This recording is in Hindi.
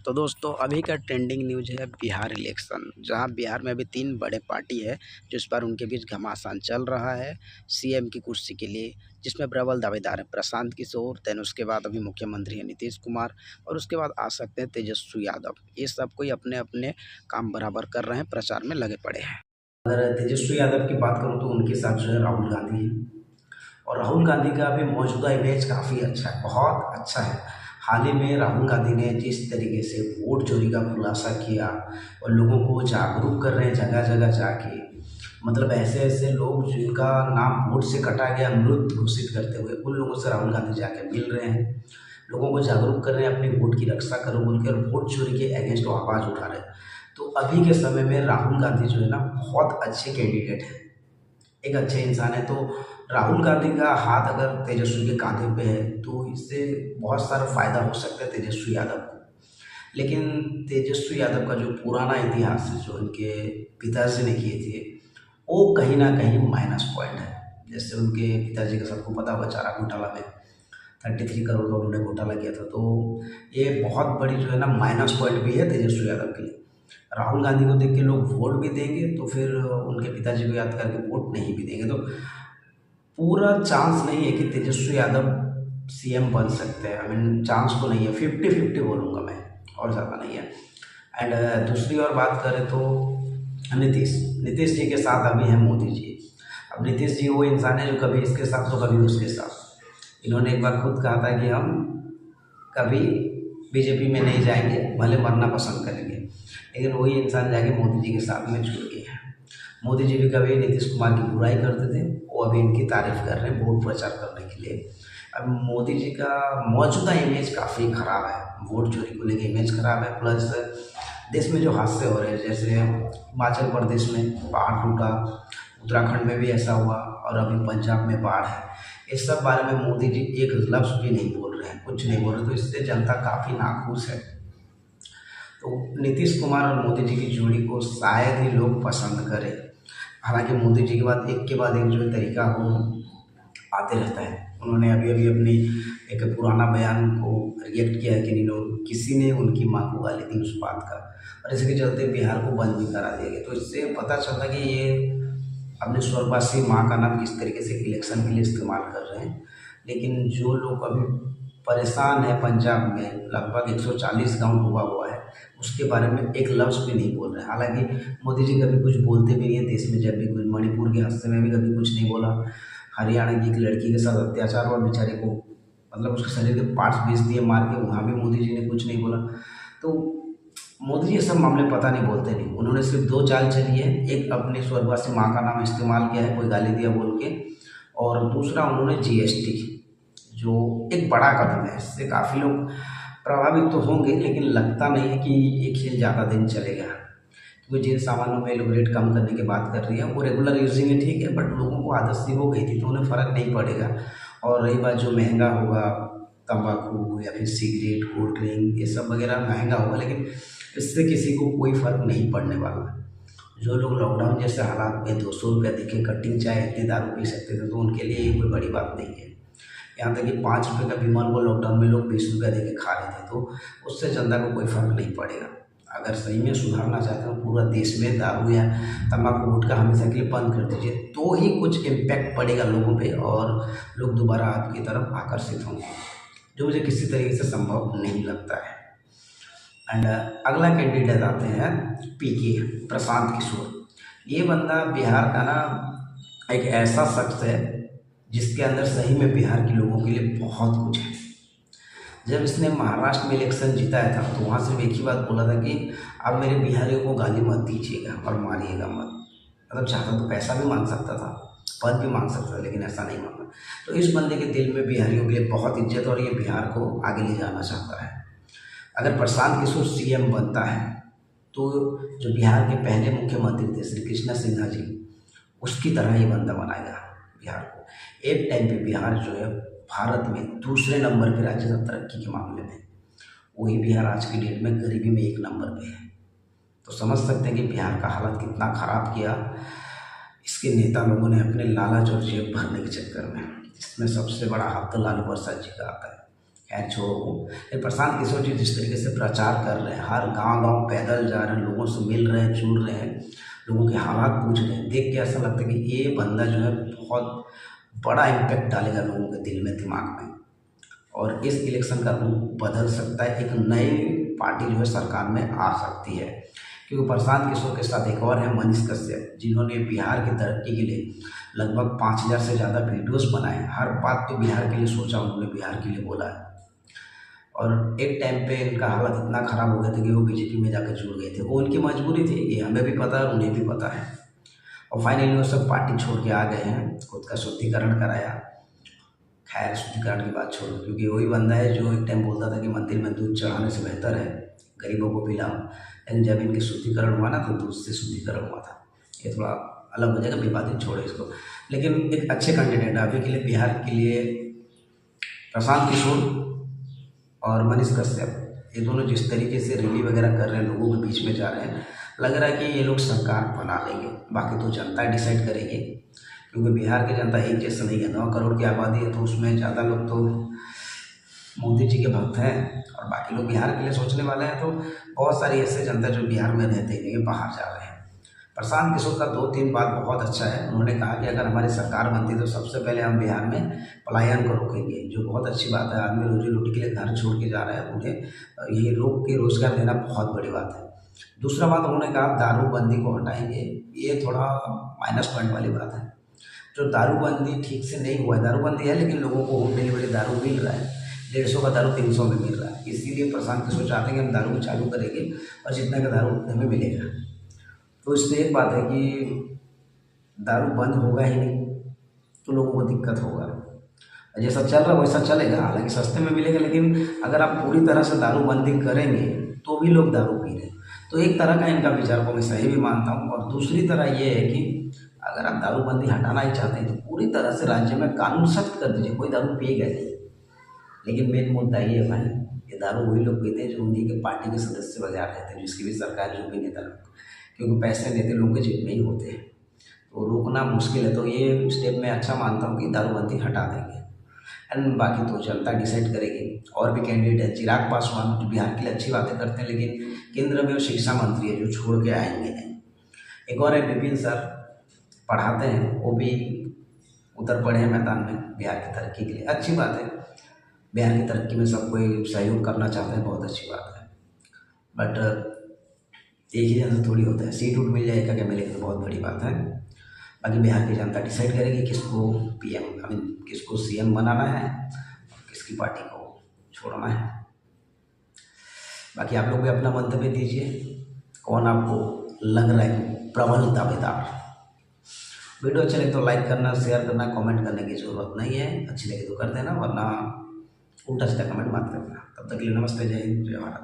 तो दोस्तों अभी का ट्रेंडिंग न्यूज है बिहार इलेक्शन, जहां बिहार में अभी 3 बड़े पार्टी है जिस पर उनके बीच घमासान चल रहा है सीएम की कुर्सी के लिए, जिसमें प्रबल दावेदार है प्रशांत किशोर, देन उसके बाद अभी मुख्यमंत्री है नीतीश कुमार और उसके बाद आ सकते हैं तेजस्वी यादव। ये सब कोई अपने अपने काम बराबर कर रहे हैं, प्रचार में लगे पड़े हैं। अगर तेजस्वी यादव की बात करूँ तो उनके साथ जो है राहुल गांधी है। और राहुल गांधी का भी मौजूदा इमेज काफ़ी अच्छा है, बहुत अच्छा है। हाल ही में राहुल गांधी ने जिस तरीके से वोट चोरी का खुलासा किया और लोगों को जागरूक कर रहे हैं जगह जगह जाके, मतलब ऐसे ऐसे लोग जिनका नाम वोट से कटा गया मृत घोषित करते हुए उन लोगों से राहुल गांधी जाके मिल रहे हैं, लोगों को जागरूक कर रहे हैं अपनी वोट की रक्षा करो बोल के, और वोट चोरी के अगेंस्ट वो आवाज़ उठा रहे हैं। तो अभी के समय में राहुल गांधी जो है ना बहुत अच्छे कैंडिडेट है, एक अच्छे इंसान है। तो राहुल गांधी का हाथ अगर तेजस्वी के कांधे पे है तो इससे बहुत सारा फायदा हो सकता है तेजस्वी यादव को। लेकिन तेजस्वी यादव का जो पुराना इतिहास है, जो उनके पिताजी ने किए थे, वो कहीं ना कहीं माइनस पॉइंट है। जैसे उनके पिताजी का सबको पता हुआ चारा घोटाला में 33 करोड़ का उन्होंने घोटाला किया था, तो ये बहुत बड़ी जो है ना माइनस पॉइंट भी है तेजस्वी यादव के लिए। राहुल गांधी को देख के लोग वोट भी देंगे तो फिर उनके पिताजी को याद करके वोट नहीं भी देंगे, तो पूरा चांस नहीं है कि तेजस्वी यादव सीएम बन सकते हैं। आई मीन चांस तो नहीं है, 50-50 बोलूँगा मैं, और ज़्यादा नहीं है। एंड दूसरी और बात करें तो नीतीश नीतीश जी के साथ अभी हैं मोदी जी। अब नीतीश जी वो इंसान है जो कभी इसके साथ तो कभी उसके साथ। इन्होंने एक बार खुद कहा था कि हम कभी बीजेपी में नहीं जाएंगे, भले मरना पसंद करेंगे, लेकिन वही इंसान जाके मोदी जी के साथ में जुड़ गए हैं। मोदी जी भी कभी नीतीश कुमार की बुराई करते थे, वो अभी इनकी तारीफ कर रहे हैं वोट प्रचार करने के लिए। अब मोदी जी का मौजूदा इमेज काफ़ी ख़राब है, वोट चोरी को लेकर इमेज ख़राब है, प्लस देश में जो हादसे हो रहे हैं, जैसे हिमाचल प्रदेश में पहाड़ टूटा, उत्तराखंड में भी ऐसा हुआ और अभी पंजाब में बाढ़ है, इस सब बारे में मोदी जी एक लफ्ज़ भी नहीं बोल रहे हैं, कुछ नहीं बोल रहे, तो इससे जनता काफ़ी नाखुश है। तो नीतीश कुमार और मोदी जी की जोड़ी को शायद ही लोग पसंद करें। हालांकि मोदी जी के बाद एक जो तरीका हो आते रहता है। उन्होंने अभी अभी अपनी एक पुराना बयान को रिएक्ट किया है कि किसी ने उनकी माँ को गाली दी उस बात का, और इसके चलते बिहार को बंद भी करा दिया गया। तो इससे पता चलता कि ये अपने स्वर्गवासी माँ का नाम किस तरीके से इलेक्शन के लिए इस्तेमाल कर रहे हैं। लेकिन जो लोग अभी परेशान है पंजाब में, लगभग 140 गांव डूबा हुआ है, उसके बारे में एक लफ्ज़ भी नहीं बोल रहे हैं। हालांकि मोदी जी कभी कुछ बोलते भी नहीं है देश में, जब भी कोई मणिपुर के हादसे में भी कभी कुछ नहीं बोला, हरियाणा की एक लड़की के साथ अत्याचार हुआ, बेचारे को मतलब उसके शरीर के पार्ट्स बेच दिए मार के, वहाँ भी मोदी जी ने कुछ नहीं बोला। तो मोदी जी ये सब मामले पता नहीं बोलते नहीं, उन्होंने सिर्फ दो चाल चली है, एक अपने स्वर्गवासी माँ का नाम इस्तेमाल किया है कोई गाली दिया बोल के, और दूसरा उन्होंने जीएसटी, जो एक बड़ा कदम है, इससे काफ़ी लोग प्रभावित तो होंगे, लेकिन लगता नहीं है कि ये खेल ज़्यादा दिन चलेगा, क्योंकि जिन सामानों में लोग रेट कम करने की बात कर रही है वो रेगुलर यूजिंग है, ठीक है, बट लोगों को आदत सी हो गई थी तो उन्हें फ़र्क नहीं पड़ेगा। और रही बात जो महंगा होगा, तंबाकू या फिर सिगरेट, कोल्ड ड्रिंक, ये सब वगैरह महंगा होगा, लेकिन इससे किसी को कोई फ़र्क नहीं पड़ने वाला है। जो लोग लॉकडाउन जैसे हालात में 200 रुपया दे के कटिंग चाय इतनी दारू पी सकते थे, तो उनके लिए ये कोई बड़ी बात नहीं है। यहाँ तक कि 5 रुपये का विमान को लॉकडाउन में लोग 20 रुपया दे के खा रहे थे, तो उससे जनता को कोई फ़र्क नहीं पड़ेगा। अगर सही में सुधारना चाहते हो पूरा देश में दारू या तंबाकू गुटखा हमेशा के लिए बंद कर दीजिए, तो ही कुछ इम्पैक्ट पड़ेगा लोगों पे और लोग दोबारा आपकी तरफ आकर्षित होंगे, जो मुझे किसी तरीके से संभव नहीं लगता है। एंड अगला कैंडिडेट आते हैं पीके, प्रशांत किशोर। ये बंदा बिहार का ना एक ऐसा शख्स है जिसके अंदर सही में बिहार के लोगों के लिए बहुत कुछ है। जब इसने महाराष्ट्र में इलेक्शन जिताया था तो वहाँ सिर्फ एक ही बात बोला था कि आप मेरे बिहारियों को गाली मत दीजिएगा और मारिएगा मत। मतलब चाहता तो पैसा भी मांग सकता था, पद भी मांग सकता था, लेकिन ऐसा नहीं मांगा। तो इस बंदे के दिल में बिहारियों के लिए बहुत इज्जत और ये बिहार को आगे ले जाना चाहता है। अगर प्रशांत किशोर सीएम बनता है तो जो बिहार के पहले मुख्यमंत्री थे श्री कृष्णा सिन्हा जी, उसकी तरह ही बंदा बनाएगा बिहार को। एक टाइम पे बिहार जो है भारत में दूसरे नंबर पे राज्य था तरक्की के मामले में, वही बिहार आज की डेट में गरीबी में 1 नंबर पे है। तो समझ सकते हैं कि बिहार का हालत कितना ख़राब किया इसके नेता लोगों ने अपने लालच और जेब भरने के चक्कर में। इसमें सबसे बड़ा हाथ तो लालू प्रसाद जी का आता है। खैर छोड़ो वो। ये प्रशांत किशोर जी जिस तरीके से प्रचार कर रहे हैं, हर गांव-गांव पैदल जा रहे हैं, लोगों से मिल रहे हैं, जुड़ रहे हैं, लोगों के हालात पूछ रहे हैं, देख के ऐसा लगता है कि ये बंदा जो है बहुत बड़ा इम्पैक्ट डालेगा लोगों के दिल में, दिमाग में, और इस इलेक्शन का रूप बदल सकता है। एक नई पार्टी जो है सरकार में आ सकती है, क्योंकि प्रशांत किशोर के साथ एक और है मनीष कश्यप, जिन्होंने बिहार की तरक्की के लिए लगभग 5000 से ज़्यादा वीडियोस बनाए। हर बात तो बिहार के लिए सोचा, उन्होंने बिहार के लिए बोला है। और एक टाइम पे इनका हालत इतना ख़राब हो गया था कि वो बीजेपी में जाकर जुड़ गए थे। वो उनकी मजबूरी थी, ये हमें भी पता है और उन्हें भी पता है। और फाइनली वो सब पार्टी छोड़ के आ गए हैं, खुद का शुद्धिकरण कराया। खैर शुद्धिकरण की बात छोड़ो, क्योंकि वही बंदा है जो एक टाइम बोलता था कि मंदिर में दूध चढ़ाने से बेहतर है गरीबों को पिलाओ, लेकिन जब इनके शुद्धिकरण हुआ ना तो दूध से शुद्धिकरण हुआ था। ये थोड़ा अलग हो जाएगा, विवादित छोड़ो इसको। लेकिन एक अच्छे कैंडिडेट है अभी के लिए बिहार के लिए, प्रशांत किशोर और मनीष कश्यप, ये दोनों जिस तरीके से रैली वगैरह कर रहे हैं, लोगों के बीच में जा रहे हैं, लग रहा है कि ये लोग सरकार बना लेंगे। बाकी तो जनता डिसाइड करेगी, क्योंकि बिहार की जनता एक जैसा नहीं है। 9 करोड़ की आबादी है, तो उसमें ज़्यादा लोग तो मोदी जी के भक्त हैं और बाकी लोग बिहार के लिए सोचने वाले हैं। तो बहुत सारी ऐसे जनता जो बिहार में रहते ही नहीं, बाहर जा रहे हैं। प्रशांत किशोर का 2-3 बात बहुत अच्छा है। उन्होंने कहा कि अगर हमारी सरकार बनती तो सबसे पहले हम बिहार में पलायन को रोकेंगे, जो बहुत अच्छी बात है। आदमी रोजी रोटी के लिए घर छोड़ के जा रहे हैं, उन्हें ये रोक के रोजगार देना बहुत बड़ी बात है। दूसरा बात उन्होंने कहा दारूबंदी को हटाएंगे, ये थोड़ा माइनस पॉइंट वाली बात है। जो दारूबंदी ठीक से नहीं हुआ है, दारूबंदी है लेकिन लोगों को होम डिलीवरी दारू मिल रहा है, 150 का दारू 300 में मिल रहा है। इसीलिए प्रशांत किशोर चाहते हैं कि हम दारू चालू करेंगे और जितने का दारू उतने में मिलेगा। तो इससे एक बात है कि दारू बंद होगा ही नहीं तो लोगों को दिक्कत होगा। जैसा चल रहा है वैसा चलेगा, हालांकि सस्ते में मिलेगा, लेकिन अगर आप पूरी तरह से दारूबंदी करेंगे तो भी लोग दारू पी रहे हैं। तो एक तरह का इनका विचार को मैं सही भी मानता हूँ। और दूसरी तरह ये है कि अगर आप दारूबंदी हटाना ही चाहते हैं तो पूरी तरह से राज्य में कानून सख्त कर दीजिए, कोई दारू पिएगा नहीं। लेकिन मेन मुद्दा ये है भाई, ये दारू वही लोग पीते हैं जो उन्हीं के पार्टी के सदस्य वगैरह रहते हैं, जिसकी भी सरकार, जो भी नेता लोग, क्योंकि पैसे नेता लोगों के जेब में ही होते हैं, तो रोकना मुश्किल है। तो ये स्टेप मैं अच्छा मानता हूँ कि दारूबंदी हटा देंगे। एंड बाकी तो जनता डिसाइड करेगी। और भी कैंडिडेट है, चिराग पासवान, जो बिहार के लिए अच्छी बातें करते हैं, लेकिन केंद्र में वो शिक्षा मंत्री है, जो छोड़ के आएंगे नहीं। एक और है विपिन सर, पढ़ाते हैं, वो भी उतर पड़े हैं मैदान में बिहार की तरक्की के लिए। अच्छी बात है, बिहार की तरक्की में सब कोई सहयोग करना चाहते हैं, बहुत अच्छी बात है। बट एक ही जन से थोड़ी होता है, सीट उठ मिल जाए एक एमएलए की तो बहुत बड़ी बात है। बाकी बिहार की जनता डिसाइड करेगी किसको पीएम, आई मीन किसको सीएम बनाना है और किसकी पार्टी को छोड़ना है। बाकी आप लोग भी अपना मंतव्य दीजिए, कौन आपको लग रहा है प्रबल दावेदार। वीडियो अच्छे लगे तो लाइक करना, शेयर करना, कमेंट करने की ज़रूरत नहीं है। अच्छी लगे तो कर देना, वरना उल्टा सीधा कमेंट मत करना। तब तक के लिए नमस्ते, जय हिंद, जय भारत।